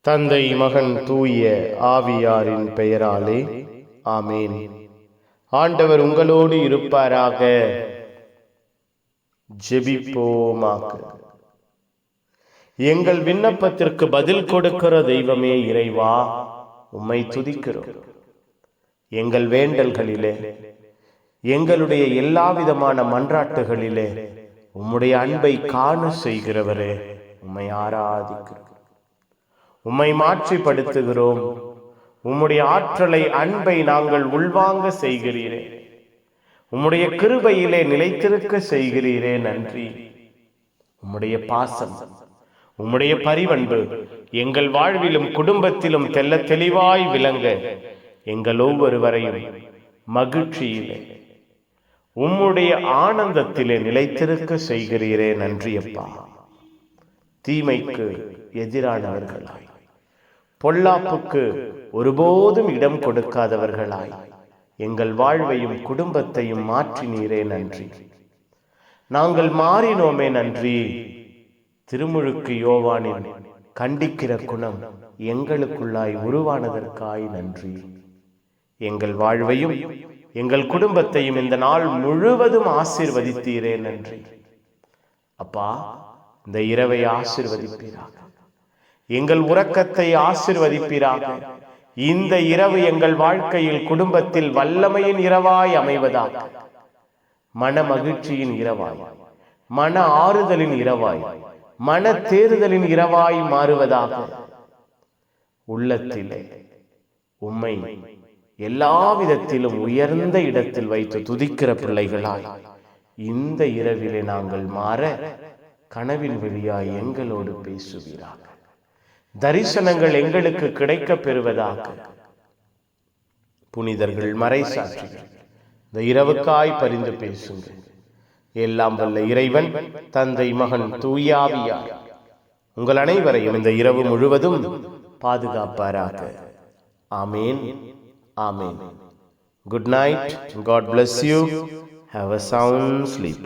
தந்தை, மகன், தூய ஆவியாரின் பெயராலே ஆமேன். ஆண்டவர் உங்களோடு இருப்பாராக. ஜெபிப்போமாக. எங்கள் விண்ணப்பத்திற்கு பதில் கொடுக்கிற தெய்வமே இறைவா, உம்மை துதிக்கிறோம். எங்கள் வேண்டல்களிலே, எங்களுடைய எல்லா விதமான மன்றாட்டுகளிலே உம்முடைய அன்பை காண செய்கிறவரே, உம்மை ஆராதிக்கிறோம். உம்மை மாற்றிப்படுத்துகிறோம். உம்முடைய ஆற்றலை, அன்பை நாங்கள் உள்வாங்க செய்கிறீரே. உம்முடைய கிருபையிலே நிலைத்திருக்க செய்கிறீரே, நன்றி. உம்முடைய பாசம், உம்முடைய பரிவன்பு எங்கள் வாழ்விலும் குடும்பத்திலும் தெல்ல தெளிவாய் விளங்க எங்கள் ஒவ்வொருவரையும் மகிழ்ச்சியிலே, உம்முடைய ஆனந்தத்திலே நிலைத்திருக்க செய்கிறீரே, நன்றி அப்பா. தீமைக்கு எதிரானவர்களாய், பொல்லாப்புக்கு ஒருபோதும் இடம் கொடுக்காதவர்களாய் எங்கள் வாழ்வையும் குடும்பத்தையும் மாற்றினீரே, நன்றி. நாங்கள் மாறினோமே, நன்றி. திருமுழுக்கு யோவானின் கண்டிக்கிற குணம் எங்களுக்குள்ளாய் உருவானதற்காய் நன்றி. எங்கள் வாழ்வையும் எங்கள் குடும்பத்தையும் இந்த நாள் முழுவதும் ஆசீர்வதித்தீரே, நன்றி அப்பா. இந்த இரவை ஆசீர்வதிப்பீராக. எங்கள் உறக்கத்தை ஆசீர்வதிப்பீராக. இந்த இரவு எங்கள் வாழ்க்கையில் குடும்பத்தில் வல்லமையின் இரவாய் அமைவதாக, மன மகிழ்ச்சியின் இரவாய், மன ஆறுதலின் இரவாய், மன தேறுதலின் இரவாய் மாறுவதாக. உள்ளத்திலே உம்மை எல்லா விதத்திலும் உயர்ந்த இடத்தில் வைத்து துதிக்கிற பிள்ளைகளாய் இந்த இரவிலே நாங்கள் மாற கனவின் வழியாய் எங்களோடு பேசுவீராக. தரிசனங்கள் எங்களுக்கு கிடைக்க பெறுவதாக. புனிதர்கள், மறைசாட்சிகள் இந்த இரவுக்காய் பரிந்து பேசுங்கள். எல்லாம் வல்ல இறைவன், தந்தை, மகன், தூய ஆவியார் உங்கள் அனைவரையும் இந்த இரவு முழுவதும் பாதுகாப்பாராக. ஆமேன், ஆமேன். Good night. God bless you. Have a sound sleep.